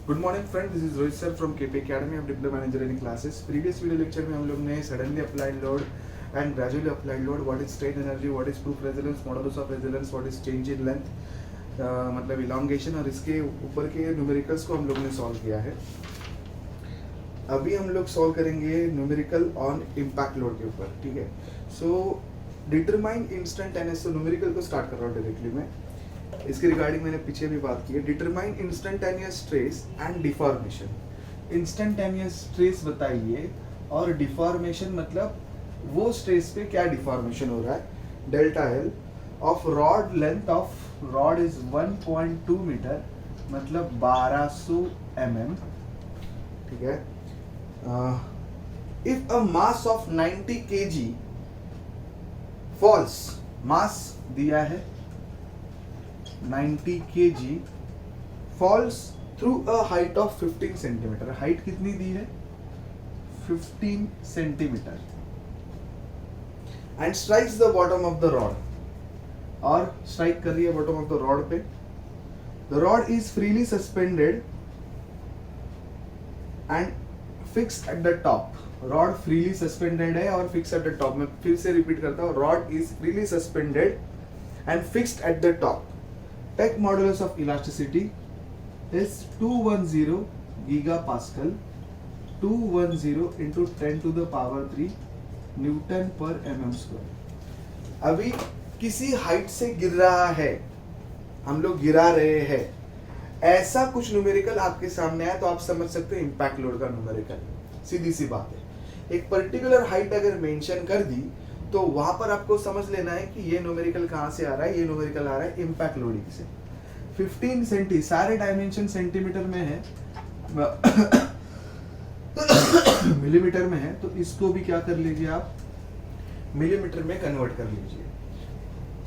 Good morning friend, this is Rohit sir from KP academy of diploma in engineering classes. Previous video lecture में हम लोग ने suddenly applied load and gradually applied load, what is strain energy, what is proof resilience, models of resilience, what is change in length, मतलब elongation और इसके ऊपर के numericals को हम लोग ने सॉल्व किया है। अभी हम लोग सॉल्व करेंगे न्यूमेरिकल ऑन इम्पैक्ट लोड के ऊपर, ठीक है। सो डिटरमाइन इंस्टेंटेनियस, तो न्यूमेरिकल को स्टार्ट कर रहा हूँ डायरेक्टली मैं। इसके रिगार्डिंग मैंने पीछे भी बात की है। Determine instantaneous stress and deformation. Instantaneous stress बताइए और डिफॉर्मेशन मतलब वो स्ट्रेस पे क्या डिफॉर्मेशन हो रहा है। Delta L of rod length of rod is 1.2 metre, मतलब 1200 mm, ठीक है। If a mass of 90 kg falls, mass दिया है 90 kg, falls through a height of 15 centimetre. हाइट कितनी दी है? 15 centimetre. And strikes the bottom of the rod, और स्ट्राइक कर रही है बॉटम ऑफ द रॉड पे। The rod is freely suspended and fix at the top. Rod freely suspended है और फिक्स एट द टॉप। मैं फिर से रिपीट करता हूँ, rod is freely suspended and fixed at the top. Peck modulus of elasticity is 210 gigapascal, 210 into 10 to the power 3 Newton per mm square. अभी किसी height से गिर रहा है, हम लोग गिरा रहे हैं, ऐसा कुछ न्यूमेरिकल आपके सामने आया तो आप समझ सकते हो इम्पैक्ट लोड का न्यूमेरिकल। सीधी सी बात है। एक पर्टिकुलर हाइट अगर मेंशन कर दी तो वहां पर आपको समझ लेना है कि ये न्यूमेरिकल कहां से आ रहा है। ये न्यूमेरिकल आ रहा है इम्पैक्ट लोडिंग से। 15 सेंटी, सारे डायमेंशन सेंटीमीटर में है मिलीमीटर में है, तो इसको भी क्या कर लीजिए आप, मिलीमीटर में कन्वर्ट कर लीजिए,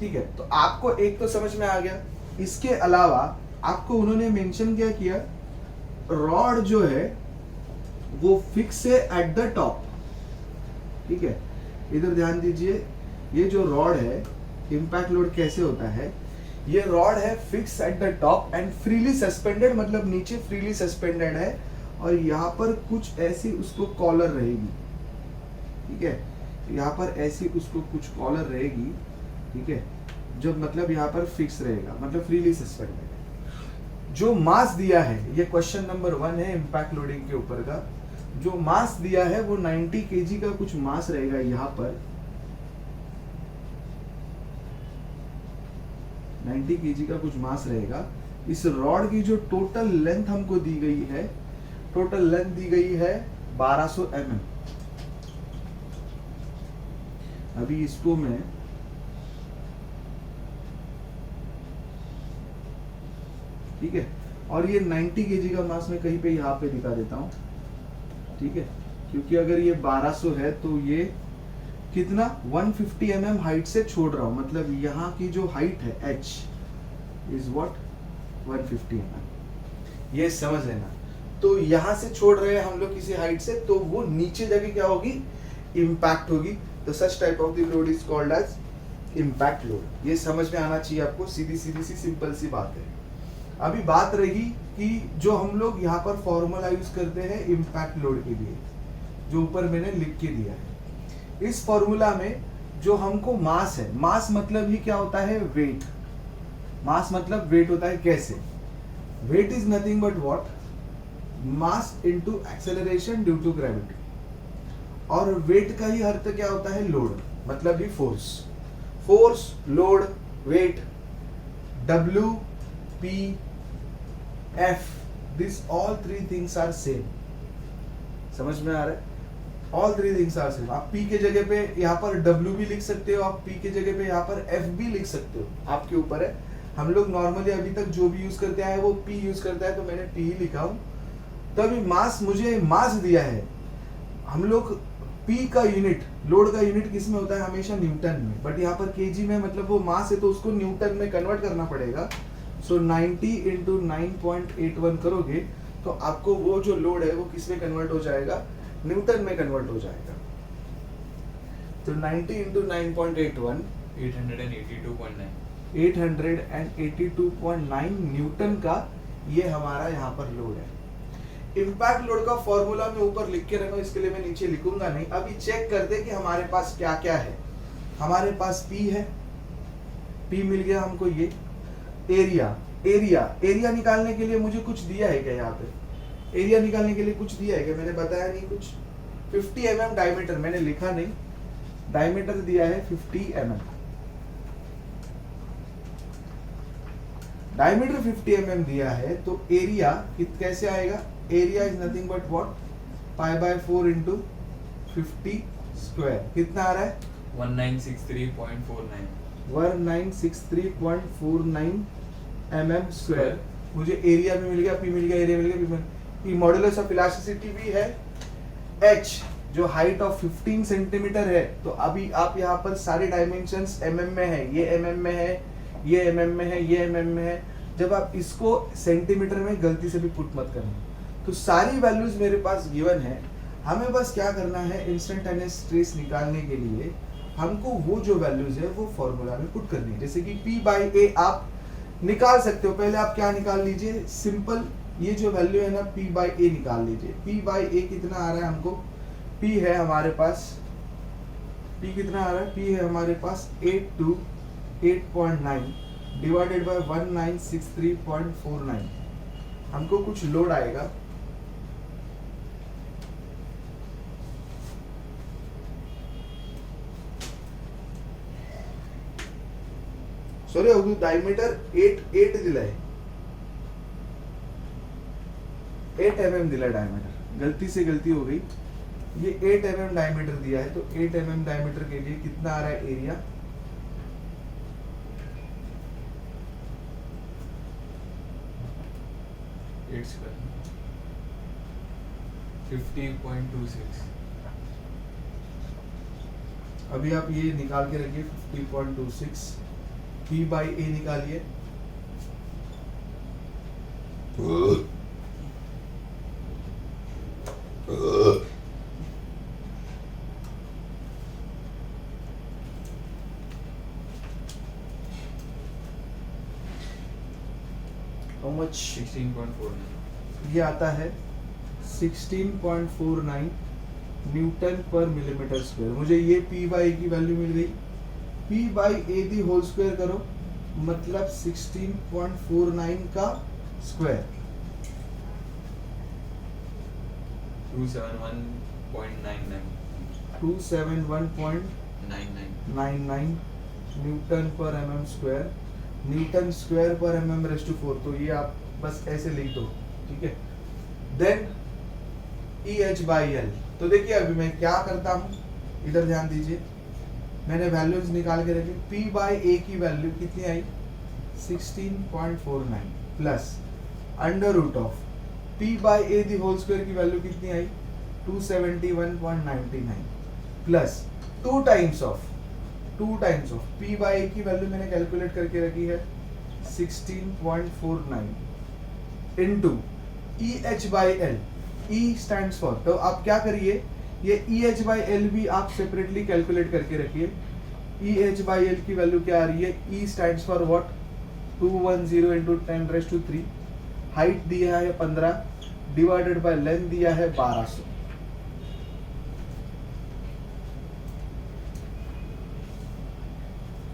ठीक है। तो आपको एक तो समझ में आ गया। इसके अलावा आपको उन्होंने मेंशन क्या किया, रॉड जो है वो फिक्स है एट द टॉप, ठीक है। इधर ध्यान दीजिए, ये जो रॉड है, इम्पैक्ट लोड कैसे होता है, ये रॉड है fix at the top and freely suspended, मतलब नीचे फ्रीली सस्पेंडेड है और यहाँ पर कुछ ऐसी उसको कॉलर रहेगी, ठीक है। यहाँ पर ऐसी उसको कुछ कॉलर रहेगी, ठीक है, जो मतलब यहाँ पर फिक्स रहेगा, मतलब फ्रीली सस्पेंडेड है। जो मास दिया है, ये क्वेश्चन नंबर 1 है इम्पैक्ट लोडिंग के ऊपर का। जो मास दिया है वो 90 kg का कुछ मास रहेगा यहां पर, 90 kg का कुछ मास रहेगा। इस रॉड की जो टोटल लेंथ हमको दी गई है, टोटल लेंथ दी गई है 1200 mm। अभी इसको मैं ठीक है, और ये 90 kg का मास मैं कहीं पे यहाँ पे दिखा देता हूं, ठीक है, क्योंकि अगर ये 1200 है तो ये कितना 150 mm हाइट से छोड़ रहा हूं, मतलब यहाँ की जो हाइट है h इज व्हाट 150 mm, ये समझ लेना। तो यहाँ से छोड़ रहे हैं हम लोग किसी हाइट से, तो वो नीचे जाके क्या होगी, इम्पैक्ट होगी। तो such type of the load is called as impact load. ये समझ में आना चाहिए आपको, सीधी सीधी सी सिंपल सी बात है। अभी बात रही कि जो हम लोग यहाँ पर फॉर्मूला यूज करते हैं इम्पैक्ट लोड के लिए, जो ऊपर मैंने लिख के दिया है। इस फॉर्मूला में जो हमको मास है, मास मतलब ही क्या होता है, वेट। मास मतलब वेट होता है। कैसे? Weight is nothing but what, mass into acceleration due to gravity. और वेट का ही अर्थ क्या होता है, लोड, मतलब ही force. Force, load, weight, W, P, F, this all three things are same। समझ में आ रहा है? All three things are same। आप P के जगह पे यहाँ पर W भी लिख सकते हो, आप P के जगह पे यहाँ पर F भी लिख सकते हो, आपके ऊपर है। हम लोग नॉर्मली अभी तक जो भी यूज करते आए वो P यूज करता है, तो मैंने P ही लिखा हूँ। तो अभी मास, मुझे मास दिया है, हम लोग P का यूनिट, लोड का यूनिट किस में होता है, हमेशा न्यूटन में, बट यहाँ पर kg में, मतलब वो मास है तो उसको न्यूटन में कन्वर्ट करना पड़ेगा। सो 90 into 9.81 करोगे तो आपको वो जो लोड है वो किस में कन्वर्ट हो जाएगा, न्यूटन में कन्वर्ट हो जाएगा। तो 90 into 9.81 882.9 882.9 न्यूटन का ये हमारा यहाँ पर लोड है। इम्पैक्ट लोड का फॉर्मूला मैं ऊपर लिख के रखा हूं, इसके लिए मैं नीचे लिखूंगा नहीं। अभी चेक करते कि हमारे पास क्या क्या है। हमारे पास P है, P मिल गया हमको। ये एरिया निकालने के लिए मुझे कुछ दिया है क्या? यहाँ पे एरिया निकालने के लिए कुछ दिया है क्या? मैंने बताया नहीं कुछ। 50 mm डायमीटर मैंने लिखा नहीं, डायमीटर दिया है 50 mm। डायमीटर 50 mm दिया है तो एरिया कैसे आएगा? Area is nothing but what? π/4 into 50 square. कितना आ रहा है? 1963.49 1963.49 mm स्क्वायर। मुझे एरिया भी मिल गया, P मिल गया, एरिया मिल गया, P मिल गया। मॉडुलस ऑफ इलास्टिसिटी भी है H, जो हाइट ऑफ 15 सेंटीमीटर है। तो अभी आप यहाँ पर सारे डायमेंशंस mm में है, ये mm में है, ये mm में है, ये mm में है। जब आप इसको सेंटीमीटर में गलती से भी पुट मत करना। तो सारी वैल्यूज मेरे पास गिवन है। हमें बस क्या करना है, इंस्टेंटेनियस स्ट्रेस निकालने के लिए हमको वो जो वैल्यूज है वो फॉर्मूला में पुट करनी है। जैसे कि P/A आप निकाल सकते हो। पहले आप क्या निकाल लीजिए, सिंपल ये जो वैल्यू है ना P/A निकाल लीजिए। P/A कितना आ रहा है हमको? P है हमारे पास, P कितना आ रहा है? P है हमारे पास 828.9 डिवाइडेड बाय 1963.49। हमको कुछ लोड आएगा, सॉरी डायमीटर 8 दिलाय, 8 mm दिला डायमीटर, गलती से गलती हो गई। ये 8 mm डायमीटर दिया है तो 8 mm डायमीटर के लिए कितना आ रहा है एरिया? 8 square 50.26। अभी आप ये निकाल के रखिए 50.26। P/A निकालिए। How much? 16.49। ये आता है 16.49 न्यूटन पर मिलीमीटर स्क्वायर। मुझे ये P/A की वैल्यू मिल गई। P/A दी होल स्क्वायर करो, मतलब 16.49 का square. 271.99 271.99 Newton per mm square. Newton square पर mm⁴। तो ये आप बस ऐसे लिख दो, ठीक है। Then EH/L। तो देखिए अभी मैं क्या करता हूँ, इधर ध्यान दीजिए। मैंने वैल्यूज निकाल के रखी। P/A की वैल्यू कितनी आई? 16.49 plus under root of P/A the whole square की वैल्यू कितनी आई? 271.99 प्लस 2 टाइम्स ऑफ P/A की वैल्यू मैंने कैलकुलेट करके रखी है 16.49 into EH/L। E stands for, तो आप क्या करिए, ये EH/L भी आप सेपरेटली कैलकुलेट करके रखिए। EH/L की वैल्यू क्या आ रही है? E stands for what? 210 into 10⁻³ height दिया है 15 डिवाइडेड बाय लेंथ दिया है 1200।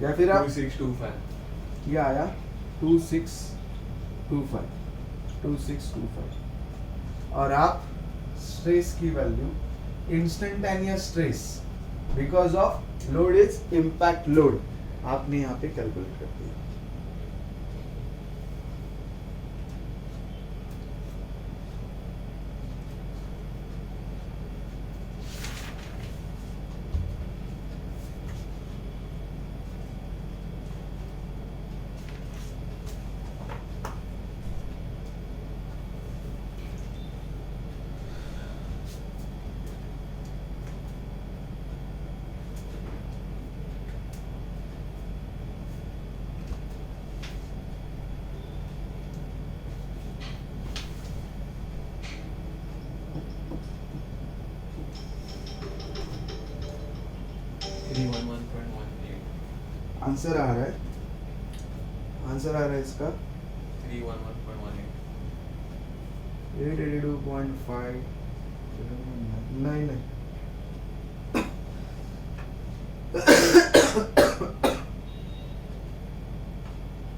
या फिर आप 2625। ये आया 2625 और आप स्ट्रेस की value instantaneous stress because of load is impact load आपने यहाँ पे कैलकुलेट कर दिया। आंसर आ रहा है इसका 311.18। 882.5 नहीं नहीं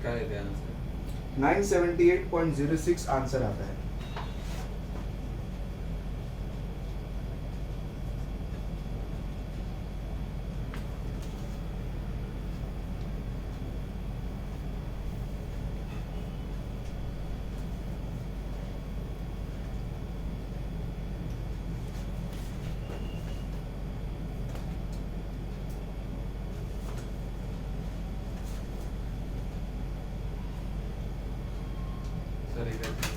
क्या है आंसर? 978.06 आंसर आता है। सर एक answer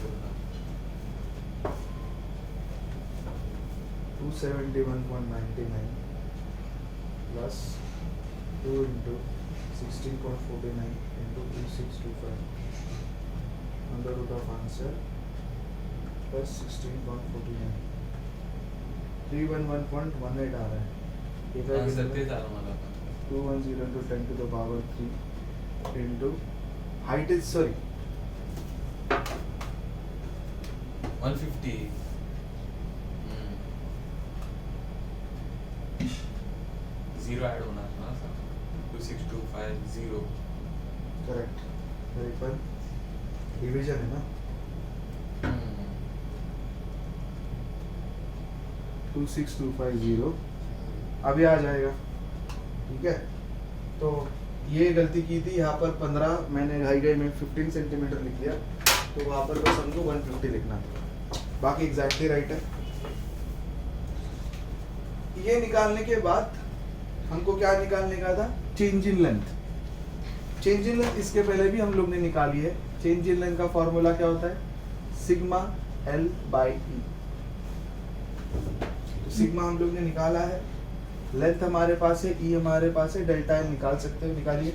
271.99 plus 2 into 16.49 into 2625 under root of answer plus 16.49 311.18 आ रहा है। आंसर तेच आलं मला पण. 210 into 10 to the power 3 into height is sorry 150. Zero add होणार ना असं 26250. करेक्ट तरी पण डिवीजन है ना 26250 अभी आ जाएगा। ठीक है तो ये गलती की थी यहाँ पर 15 मैंने घाई में 15 सेंटीमीटर लिख दिया तो वहाँ पर बस हमको 150 लिखना था बाकी एग्जैक्टली राइट है। ये निकालने के बाद हमको क्या निकालने का था change in length. Change in length इसके पहले भी हम लोग ने निकाली है। चेंज इन लेंथ का फॉर्मूला क्या होता है सिग्मा एल बाई ई। तो सिग्मा हम लोग ने निकाला है लेंथ हमारे पास है ई हमारे पास है डेल्टा एल निकाल सकते हो निकालिए।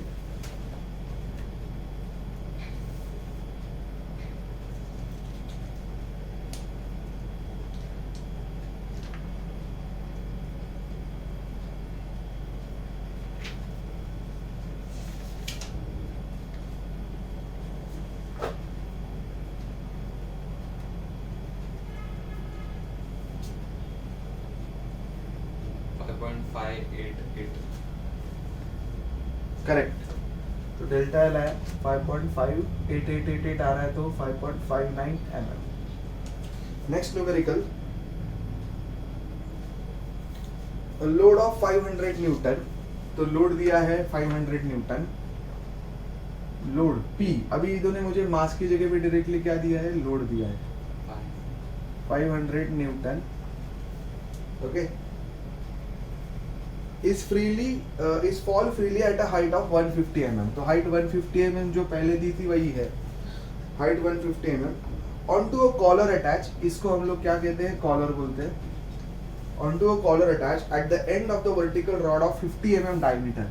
करेक्ट तो डेल्टा एल आया 5.58888 आ रहा है तो 5.59 mm। Next numerical load of 500 Newton. तो लोड दिया है 500 न्यूटन लोड P। अभी इन्होंने मुझे मास की जगह पे डायरेक्टली क्या दिया है लोड दिया है 500 Newton okay is fall freely at a height of 150 mm। तो हाइट 150 mm जो पहले दी थी वही है height 150 mm onto a collar attach। इसको हम लोग क्या कहते हैं कॉलर बोलते हैं। onto a collar attach at the end of the vertical rod of 50 mm diameter।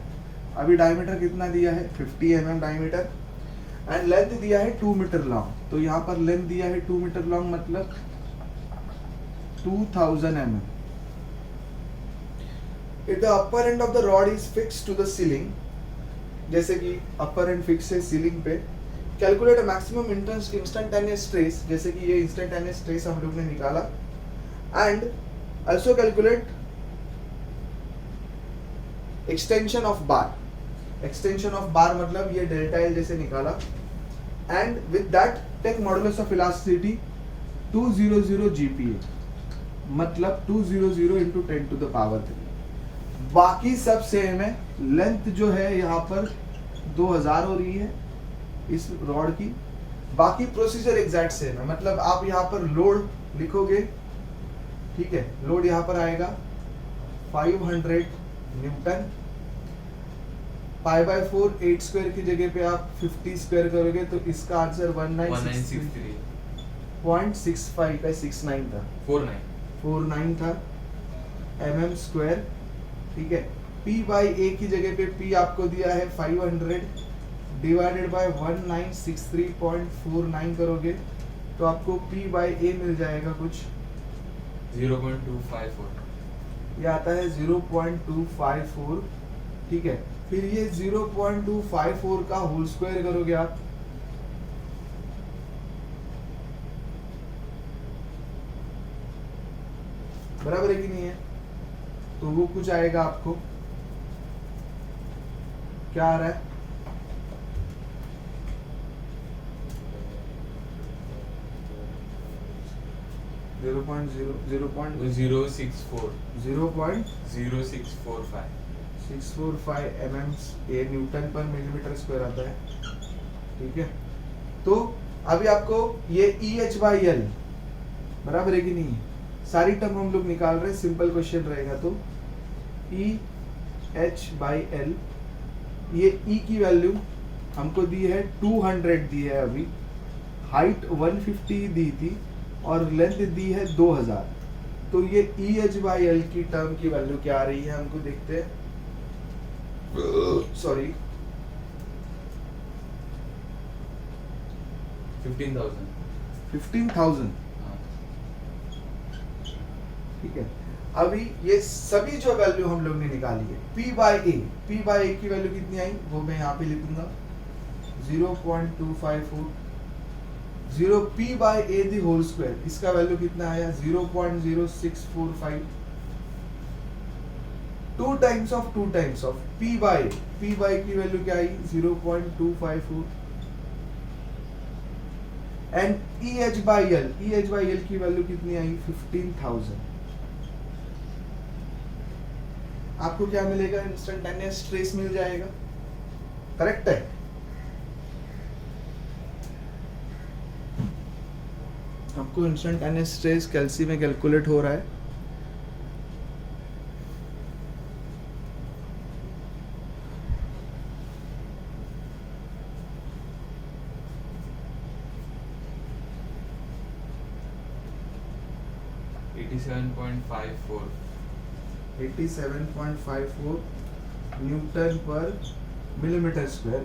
अभी डायमीटर कितना दिया है 50 mm डायमीटर एंड लेंथ दिया है 2 मीटर लॉन्ग। तो यहाँ पर लेंथ दिया है 2 मीटर लॉन्ग मतलब 2000 mm। If the upper end of the rod is fixed to the ceiling, जैसे कि upper end fix है ceiling पे, calculate a maximum instantaneous stress। जैसे कि ये instantaneous stress हम लोग ने निकाला and also calculate extension of bar। extension of bar मतलब ये delta L जैसे निकाला and with that take modulus of elasticity 200 GPa मतलब 200 into 10 to the power 3। बाकी सब सेम है। लेंथ जो है यहाँ पर 2000 हो रही है इस रॉड की। बाकी प्रोसीजर एग्जैक्ट सेम है मतलब आप यहाँ पर लोड लिखोगे ठीक है लोड यहाँ पर आएगा 500 न्यूटन पाई बाय 4 8 स्क्वायर की जगह पे आप 50 स्क्वायर करोगे तो इसका आंसर 1963.65 का 69 था 49 था mm स्क्वायर। ठीक है P बाई A की जगह पे P आपको दिया है 500 डिवाइडेड बाय 1963.49 करोगे तो आपको P बाई A मिल जाएगा कुछ 0.254। ये आता है 0.254। ठीक है फिर ये 0.254 का होल स्क्वायर करोगे आप बराबर है कि नहीं है? तो वो कुछ आएगा आपको, क्या आ रहा है? 0645 mm ये न्यूटन पर मिलीमीटर स्क्वायर आता है, ठीक है। तो अभी आपको ये EH/L बराबर है कि नहीं है? सारी टर्म हम लोग निकाल रहे हैं, सिंपल क्वेश्चन रहेगा। तो EH/L, ये E की वैल्यू हमको दी है 200 दी है अभी, हाइट 150 दी थी और लेंथ दी है 2000। तो ये EH/L की टर्म की वैल्यू क्या आ रही है हमको देखते हैं। सॉरी 15,000, हाँ। ठीक है। अभी ये सभी जो वैल्यू हम लोग ने निकाली है, P/A की वैल्यू कितनी आई वो मैं यहाँ पे लिखूंगा 0.254, 0 P/A दी होल स्क्वायर, इसका वैल्यू कितना आया 0.0645, 2 टाइम्स ऑफ P/A की वैल्यू क्या आई 0.254 एंड EH/L की वैल्यू कितनी आई 15,000। आपको क्या मिलेगा? इंस्टेंटेनियस ट्रेस मिल जाएगा, करेक्ट है। आपको इंस्टेंटेनियस ट्रेस कैल्सी में कैलकुलेट हो रहा है। $87.54 87.54 न्यूटन पर मिलीमीटर स्क्वायर।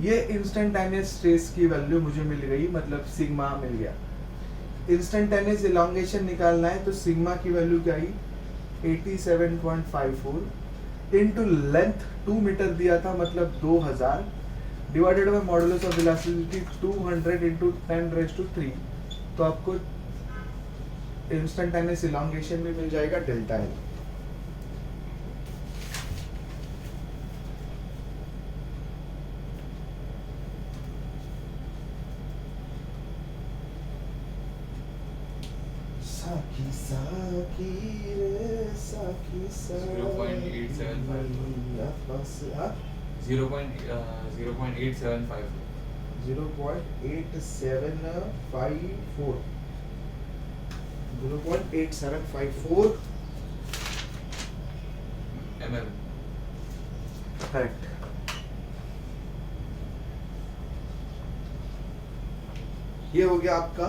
ये इंस्टेंटेनियस स्ट्रेस की वैल्यू मुझे मिल गई, मतलब सिग्मा मिल गया। इंस्टेंटेनियस इलॉन्गेशन निकालना है तो सिग्मा की वैल्यू क्या आई 87.54 इनटू लेंथ 2 मीटर दिया था, मतलब 2000 divided by modulus of velocity 200 into 10⁻3। तो आपको इंस्टेंटेनियस इलॉन्गेशन में मिल जाएगा डेल्टा एल। साकी साकी रे साकी 0.875 0.875 0.8754 mm। करेक्ट। ये हो गया आपका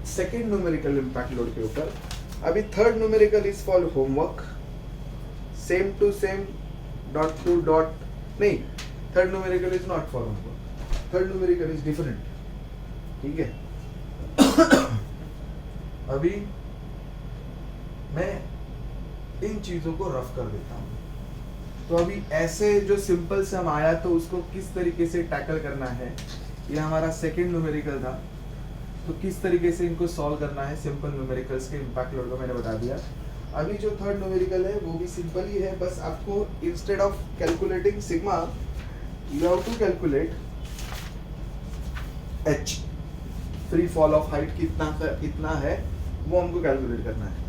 सेकेंड न्यूमेरिकल इम्पैक्ट लोड के ऊपर। अभी third numerical is for homework, same to same, dot to dot नहीं, third numerical is not for homework, third numerical is different, ठीक है। अभी मैं इन चीजों को रफ कर देता हूँ। तो अभी ऐसे जो सिंपल सम आया तो उसको किस तरीके से टैकल करना है, ये हमारा सेकेंड न्यूमेरिकल था। तो किस तरीके से इनको सॉल्व करना है सिंपल न्यूमेरिकल्स के इम्पैक्ट लोड को मैंने बता दिया। अभी जो थर्ड न्यूमेरिकल है वो भी सिंपल ही है, बस आपको instead of calculating sigma you have to calculate h, free fall of height कितना है वो हमको कैलकुलेट करना है।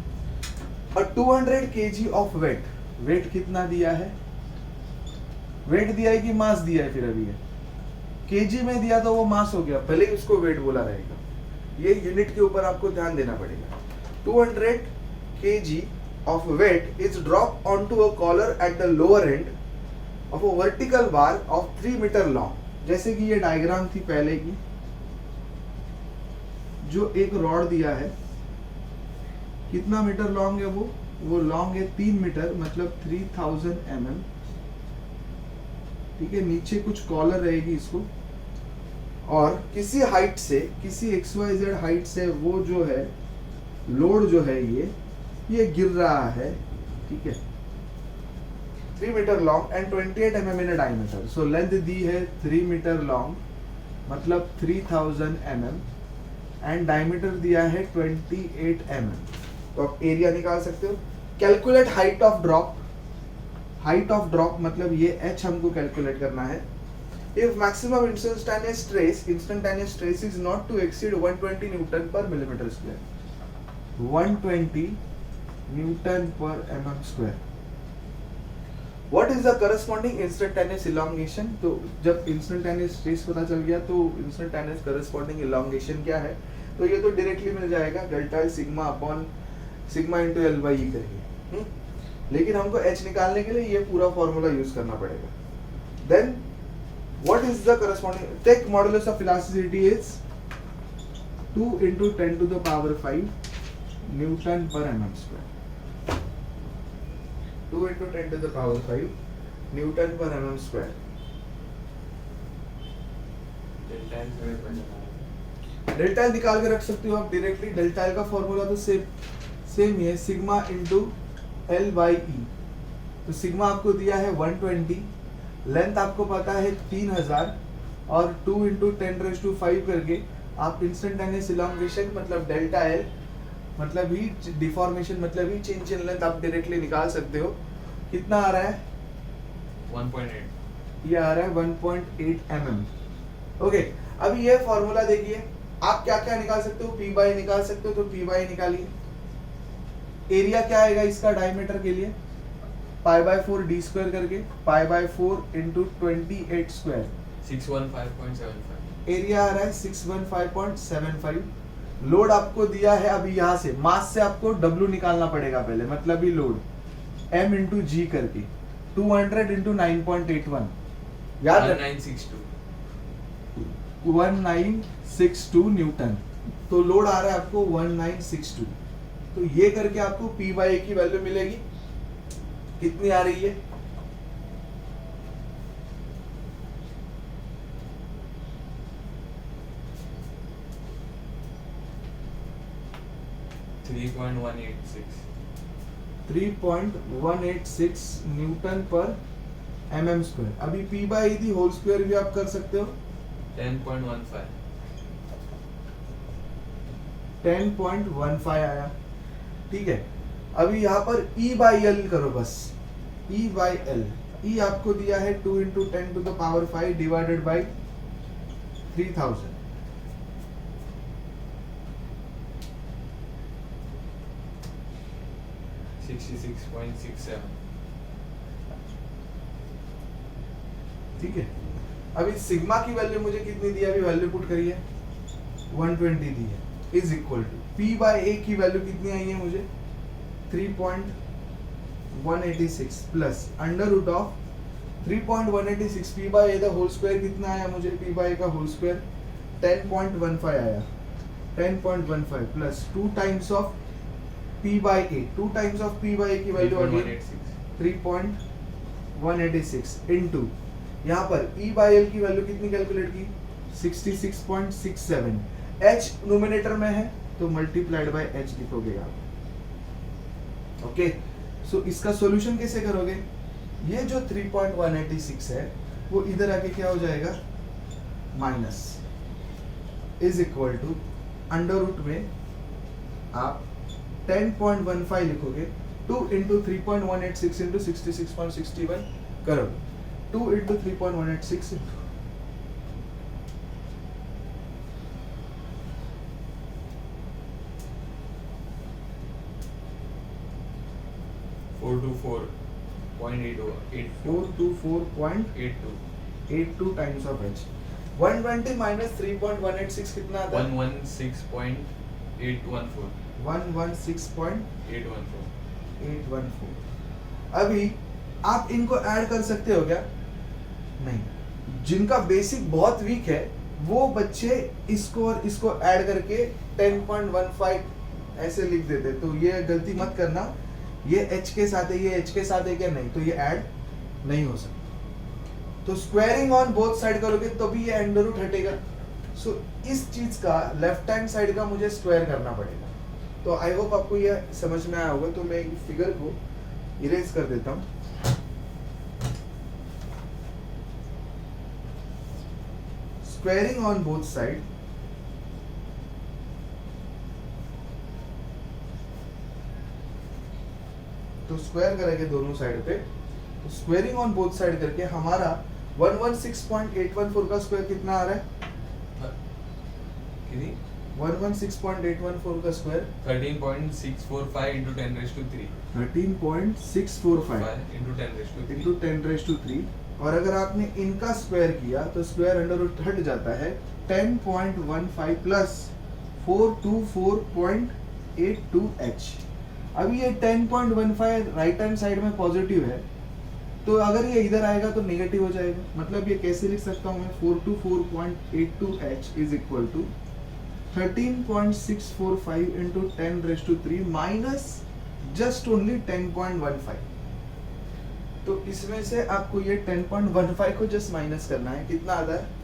और 200 kg ऑफ वेट कितना दिया है, वेट दिया है कि मास दिया है? फिर अभी है केजी में दिया तो वो मास हो गया, पहले ही उसको वेट बोला रहेगा। ये यूनिट के ऊपर आपको ध्यान देना पड़ेगा। 200 kg of weight is dropped onto a collar at the lower end of a vertical bar of 3 meter long। जैसे कि ये डायग्राम थी पहले की, जो एक रॉड दिया है, कितना मीटर लॉन्ग है वो लॉन्ग है 3 मीटर, मतलब 3000 mm, ठीक है। नीचे कुछ कॉलर रहेगी इसको, और किसी हाइट से, किसी XYZ हाइट से वो जो है लोड जो है ये गिर रहा है, ठीक है। 3 metre long and 28 mm in diameter. So length दी है 3 मीटर लॉन्ग, मतलब 3000 mm, एंड डायमीटर दिया है 28 mm। तो आप एरिया निकाल सकते हो। Calculate height of drop, height of drop मतलब ये h हमको कैलकुलेट करना है। If maximum instantaneous stress is not to exceed 120 newton per millimetre square, 120 newton per mm square. What is the corresponding instantaneous elongation? तो जब instantaneous stress पता चल गया तो इंस्टेंटेनियस करस्पॉन्डिंग इलॉन्गेशन क्या है? तो ये तो डायरेक्टली मिल जाएगा, delta sigma upon sigma into L by E करके। लेकिन हमको h निकालने के लिए ये पूरा फॉर्मूला यूज करना पड़ेगा। Then what is the corresponding, take modulus of elasticity is 2 into 10 to the power 5 newton per mm square, 2 into 10 to the power 5 newton per mm square. Delta L निकाल के रख सकते हो आप डायरेक्टली। डेल्टा एल का formula तो same ही है, sigma into L by E. तो सिग्मा आपको दिया है 120, लेंथ आपको पता है 3000 और 2 into 10⁵ करके आप इंस्टेंटेनियस इलॉन्गेशन मतलब डेल्टा एल मतलब ही डिफॉर्मेशन मतलब ही चेंज इन लेंथ आप डायरेक्टली निकाल सकते हो। कितना आ रहा है? 1.8। ये आ रहा है 1.8 mm। ओके, अभी ये फॉर्मूला देखिए, आप क्या क्या निकाल सकते हो? पी बाई निकाल सकते हो, तो पी बाई निकालिए। एरिया क्या आएगा इसका डायमीटर के लिए? पाई बाय 4 डी स्क्वायर करके, pi by 4 into 28 square, 615.75। Area आ रहा है 615.75। लोड आपको दिया है, अभी यहाँ से मास से आपको W निकालना पड़ेगा पहले, मतलब ही लोड M इंटू जी करके 200 इंटू 9.81, याद है 1962 न्यूटन। तो लोड आ रहा है आपको 1962। तो ये करके आपको P बाई ए की वैल्यू मिलेगी, कितनी आ रही है? $3.186 न्यूटन पर mm स्क्वायर। अभी P by the whole square भी आप कर सकते हो, 10.15 आया, ठीक है। अभी यहाँ पर E बाई एल करो बस, E बाई एल। E आपको दिया है 2 into 10 to the power 5 divided by 3000, ठीक है। अभी सिग्मा की वैल्यू मुझे कितनी दी है? अभी वैल्यू पुट करिए, 120 दी है, is equal to P by A की वैल्यू कितनी आई है मुझे? 3.186 plus under root of 3.186 P by A the whole square कितना आया मुझे? P बाई ए का होल स्क्वायर 10.15 आया, 10.15 plus 2 times of P by A, 2 times of P by A की वैल्यू अगेन 3.186 इनटू यहाँ पर E बाई एल की value कितनी कैलकुलेट की? 66.67। H नोमिनेटर में है तो मल्टीप्लाइड बाय H लिखोगे आप। ओके, सो इसका सॉल्यूशन कैसे करोगे? ये जो 3.186 है वो इधर आके क्या हो जाएगा? Minus, is equal to under root में आप 10.15 लिखोगे, 2 into 3.186 into 66.61 करोगे, 2 into 3.186 424.82 times of H। 120 minus 3.186 कितना आता है? 116.814। 116.814। अभी आप इनको ऐड कर सकते हो क्या? नहीं, जिनका बेसिक बहुत वीक है वो बच्चे इसको और इसको ऐड करके 10.15 ऐसे लिख देते, तो ये गलती मत करना। ये H के साथ है, ये H के साथ है क्या? नहीं, तो ये ऐड नहीं हो सकता। तो स्क्वायरिंग ऑन बोथ साइड करोगे तो भी ये अंडर रूट हटेगा। सो इस चीज का लेफ्ट हैंड साइड का मुझे स्क्वायर करना पड़ेगा। तो आई होप आपको ये समझ में आया होगा। तो मैं एक फिगर को इरेज कर देता हूँ। स्क्वायरिंग ऑन बोथ साइड तो स्क्वायर करेंगे दोनों साइड पे, तो स्क्वायरिंग ऑन बोथ साइड करके हमारा 116.814 का स्क्वायर कितना आ रहा है? कितनी? 116.814 का square 13.645 into 10 raised to 3 13.645 into 10 raised to 3 into 10⁻³ और अगर आपने इनका स्क्वायर किया तो स्क्वायर अंडर रूट हट जाता है 10.15 प्लस 424.82h। अभी ये 10.15 राइट हैंड साइड में पॉजिटिव है, तो अगर ये इधर आएगा तो नेगेटिव हो जाएगा। मतलब ये कैसे लिख सकता हूँ मैं? 424.82h is equal to 13.645 into 10⁻³ minus just only 10.15। तो इसमें से आपको ये 10.15 को जस्ट माइनस करना है, कितना आता है?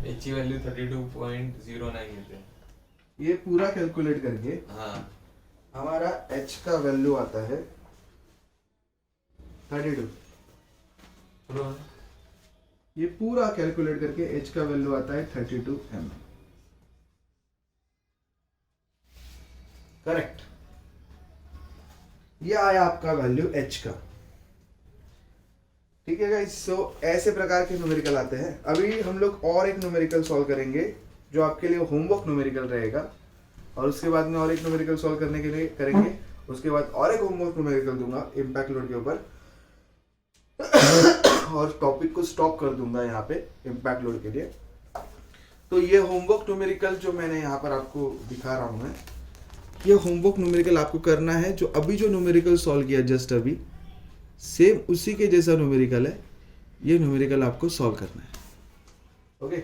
h की वैल्यू 32.09 लेते हैं। ये पूरा कैलकुलेट करके हाँ हमारा h का वैल्यू आता है 32। सुनो ये पूरा कैलकुलेट करके h का वैल्यू आता है 32 mm। करेक्ट, ये आया आपका वैल्यू h का। ठीक है गाइस, सो ऐसे प्रकार के न्यूमेरिकल आते हैं। अभी हम लोग और एक न्यूमेरिकल सॉल्व करेंगे जो आपके लिए होमवर्क न्यूमेरिकल रहेगा, और उसके बाद में और एक न्यूमेरिकल सॉल्व करने के लिए करेंगे, उसके बाद और एक होमवर्क न्यूमेरिकल दूंगा इम्पैक्ट लोड के ऊपर और टॉपिक को स्टॉप कर दूंगा यहाँ पे इम्पैक्ट लोड के लिए। तो ये होमवर्क न्यूमेरिकल जो मैंने यहाँ पर आपको दिखा रहा हूँ मैं, ये होमवर्क न्यूमेरिकल आपको करना है। जो अभी जो न्यूमेरिकल सॉल्व किया जस्ट अभी, सेम उसी के जैसा न्यूमेरिकल है, ये न्यूमेरिकल आपको सॉल्व करना है। ओके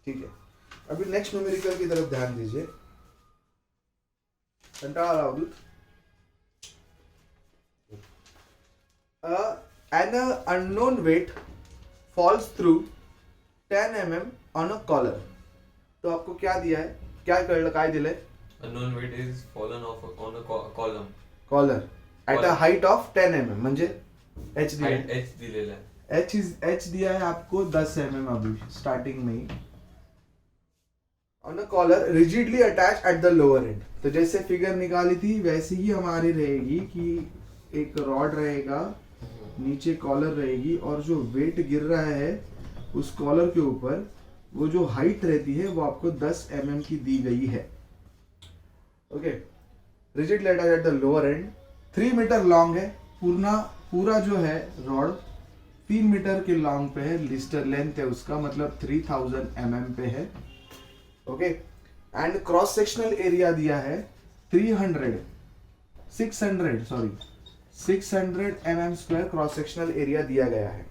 ठीक है, अभी नेक्स्ट न्यूमेरिकल की तरफ ध्यान दीजिए। An unknown weight falls through 10 mm on a collar। तो आपको क्या दिया है, क्या काय दिले? unknown weight is fallen off on a column collar at a height of 10 mm म्हणजे h दिया height है। h दिलेला आहे। h दिया है आपको 10 mm अभी स्टार्टिंग में ही। On a collar rigidly attach at the lower end. तो जैसे फिगर निकाली थी वैसे ही हमारी रहेगी कि एक रॉड रहेगा, नीचे कॉलर रहेगी, और जो वेट गिर रहा है उस कॉलर के ऊपर, वो जो हाइट रहती है वो आपको 10 mm की दी गई है। Okay, rigidly attach at the lower end, 3 metre long है, पूरा जो है रॉड 3 मीटर के लॉन्ग पे है, लिस्टर लेंथ है उसका, मतलब 3000 mm पे है। Okay, and cross sectional area दिया है 600 mm square cross sectional area दिया गया है।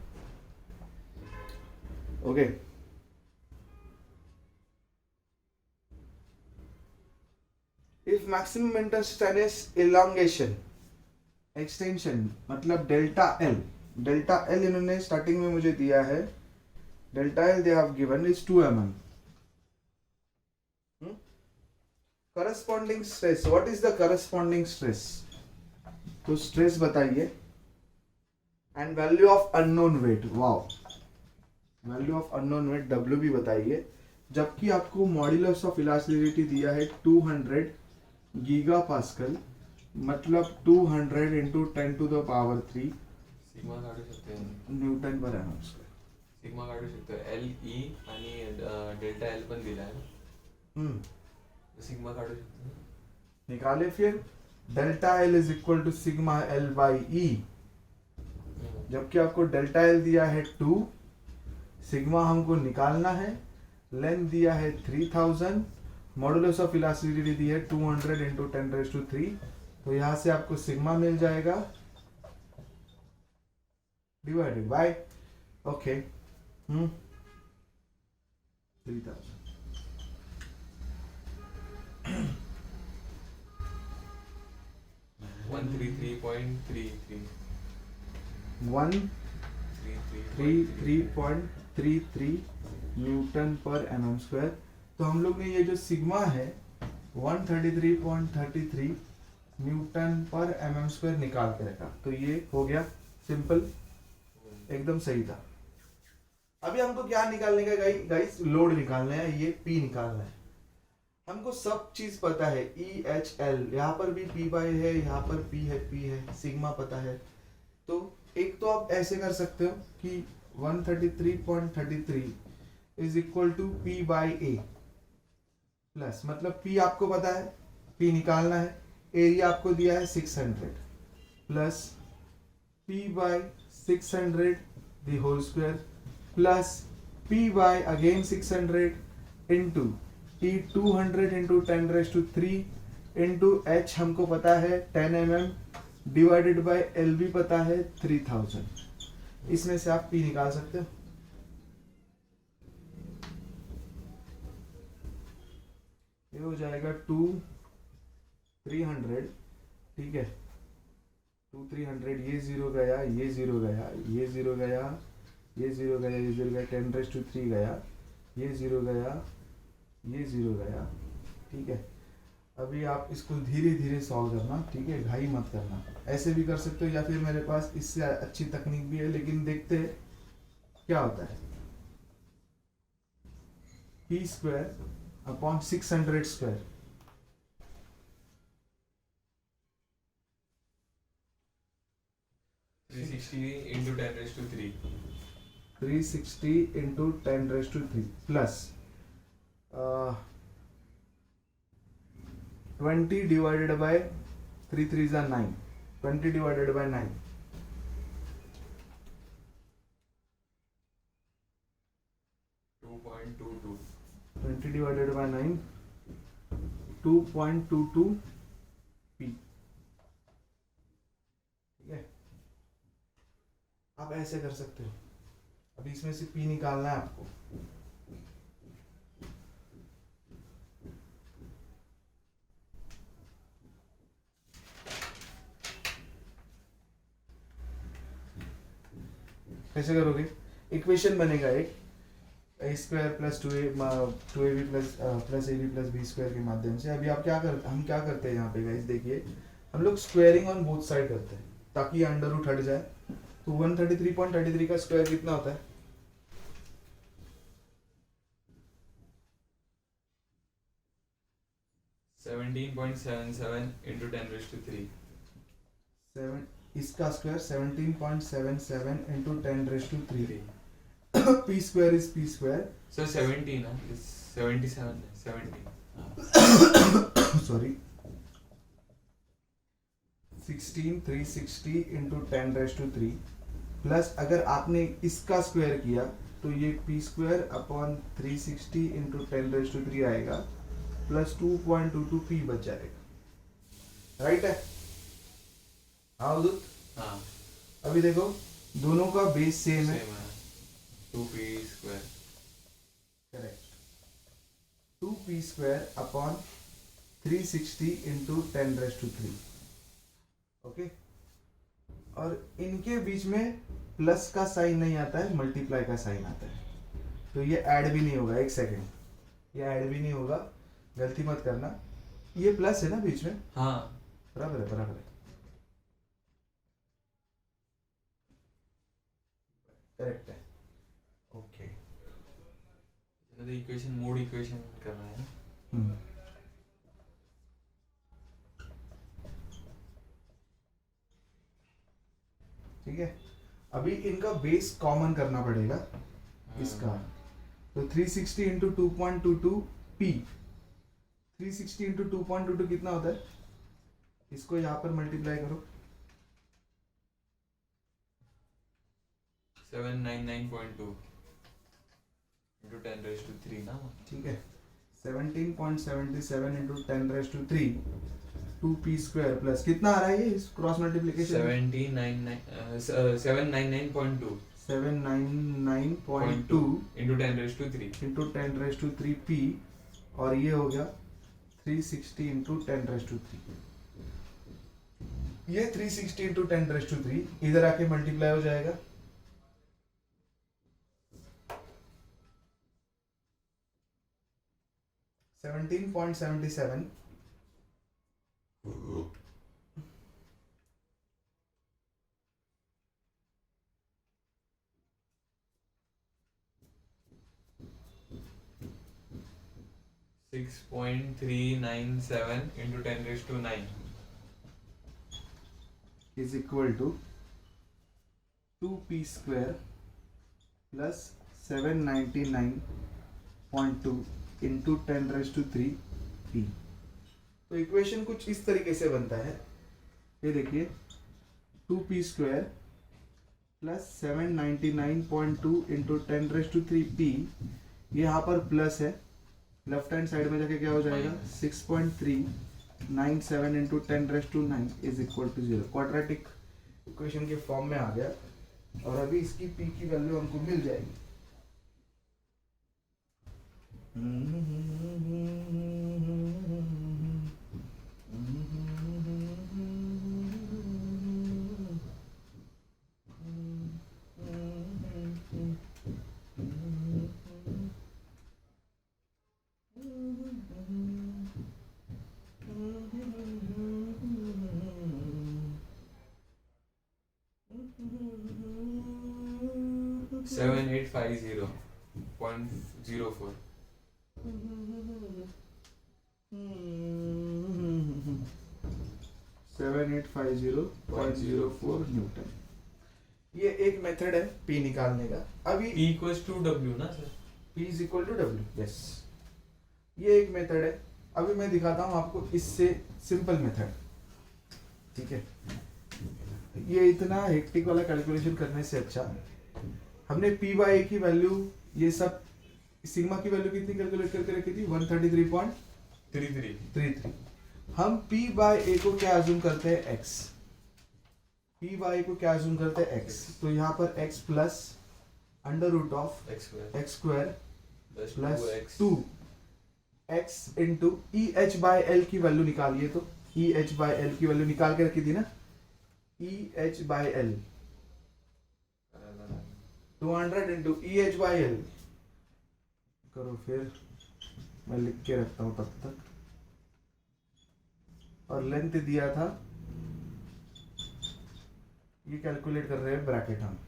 Okay, if maximum instantaneous elongation extension मतलब डेल्टा एल इन्होंने स्टार्टिंग में मुझे दिया है, delta L they have given is 2 mm। Corresponding stress, what is the corresponding stress? तो स्ट्रेस बताइए, and value of unknown weight, wow, value of unknown weight W भी बताइए। जबकि आपको मॉड्यूलस ऑफ इलास्टिसिटी दिया है 200 गीगा पास्कल, मतलब 200 into 10⁻³ sigma काढू शकतो Newton per annum square. Sigma काढू शकतो LE आणि डेल्टा L पण दिला आहे। सिग्मा काढू शकतो, निकाले फिर delta L is equal to sigma L by E. जबकि आपको डेल्टा एल दिया है 2, सिग्मा हमको निकालना है, लेंथ दिया है 3000, मॉडुलस ऑफ इलास्टिसिटी दी है 200 इंटू 10⁻³। तो यहां से आपको सिग्मा मिल जाएगा डिवाइडेड बाय, ओके 3000 133.33 133.33 न्यूटन पर एम स्क्वायर। तो हम लोग ने ये जो सिग्मा है 133.33 न्यूटन पर एम स्क्वायर निकाल के रखा, तो ये हो गया सिंपल, एकदम सही था। अभी हमको क्या निकालने का गाइस, लोड निकालना है, ये P निकालना है। हमको सब चीज पता है, EHL यहाँ पर भी P बाय है, यहाँ पर P है, सिग्मा पता है। तो एक तो आप ऐसे कर सकते हो कि 133.33 is equal to P by A plus, मतलब P आपको पता है, P निकालना है, एरिया आपको दिया है 600 plus P by 600 the whole square plus P by again 600 into T 200 into 10⁻³ into H हमको पता है 10 mm डिवाइडेड बाय L भी पता है 3000। इसमें से आप P निकाल सकते हो। ये हो जाएगा 2,300, ठीक है, 2,300, ये जीरो गया, ये जीरो गया, ये जीरो गया, ये जीरो गया, ये जीरो गया, 10⁻³ गया, ये जीरो गया, ये जीरो गया, ठीक है। अभी आप इसको धीरे धीरे सॉल्व करना, ठीक है, घाई मत करना। ऐसे भी कर सकते हो या फिर मेरे पास इससे अच्छी तकनीक भी है, लेकिन देखते हैं क्या होता है। P square upon 600 square, into 10⁻³ 360 into 10⁻³ plus 20 divided by 3 3 9, 20 divided by 9, 2.22 20 divided by 9, 2.22 P, ठीक है। आप ऐसे कर सकते हो। अभी इसमें से P निकालना है आपको। कैसे करोगे? इक्वेशन बनेगा एक a square plus 2ab plus ab plus b square के माध्यम से। अभी आप हम क्या करते हैं यहाँ पे गाइस, देखिए हम लोग स्क्वायरिंग ऑन बोथ साइड करते हैं ताकि अंडर रूट हट जाए। तो 133.33 का स्क्वायर कितना होता है? 17.77 इंटू 10⁻³ 7, इसका square 17.77 into 10⁻³ P square is P square, sir 17 है, 77 17 सॉरी 360 इंटू 10⁻³ प्लस अगर आपने इसका स्क्वायर किया तो ये P स्क्वायर अपॉन 360 इंटू 10⁻³ आएगा प्लस 2.22 P बच जाएगा, राइट है? हाँ हुजूर? हाँ, अभी देखो दोनों का बेस सेम है, सेम है, 2p square, correct, 2p square upon 360 into 10⁻³, okay. और इनके बीच में प्लस का साइन नहीं आता है, मल्टीप्लाई का साइन आता है, तो ये ऐड भी नहीं होगा। एक सेकेंड, ये ऐड भी नहीं होगा, गलती मत करना। ये प्लस है ना बीच में? हाँ, बराबर है, बराबर है, करेक्ट है, ओके। इक्वेशन मोड इक्वेशन करना है। ठीक है, अभी इनका बेस कॉमन करना पड़ेगा इसका। तो 360 इंटू 2.22 P, 360 इंटू 2.22 कितना होता है? इसको यहाँ पर मल्टीप्लाई करो, 799.2 इंटू 10⁻³ ना, ठीक है। 17.77 इंटू 10⁻³ 2p स्क्वायर प्लस कितना आ रहा है ये cross multiplication? 799.2 799.2 into 10⁻³ into 10⁻³ p, और ये हो गया 360 इंटू 10⁻³। ये 360 इंटू 10⁻³ इधर आके मल्टीप्लाई हो जाएगा, 17.77 6.397 into 10⁻⁹ is equal to 2p square plus 799.2 into 10⁻³ p। तो इक्वेशन कुछ इस तरीके से बनता है, ये देखिए 2p square plus 799.2 into 10⁻³ p, ये यहाँ पर प्लस है, लेफ्ट हैंड साइड में जाके क्या हो जाएगा 6.397 into 10⁻⁹ is equal to 0। Quadratic equation के फॉर्म में आ गया, और अभी इसकी p की वैल्यू हमको मिल जाएगी। 7850.04 7850.04 न्यूटन। ये एक मेथड है p निकालने का। अभी P equals to W ना sir? P is equal to W, yes। ये एक मेथड है, अभी मैं दिखाता हूँ आपको इससे सिंपल मेथड, ठीक है। ये इतना हेक्टिक वाला कैलकुलेशन करने से अच्छा हमने p बाय a की वैल्यू, ये सब सिग्मा की वैल्यू कितनी कैलकुलेट करके रखी थी 133.33। हम p बाय a को क्या अज्यूम करते हैं x, p बाय a को क्या अज्यूम करते हैं x, तो यहाँ पर x plus under root of x square plus plus 2x 2x into E H by L की वैल्यू निकालिए, तो ई एच बाय एल की वैल्यू निकाल के रखी थी ना, E H by L 200 into E H by L करो, फिर मैं लिख के रखता हूं तब तक, और लेंथ दिया था, ये कैलकुलेट कर रहे हैं ब्रैकेट हम,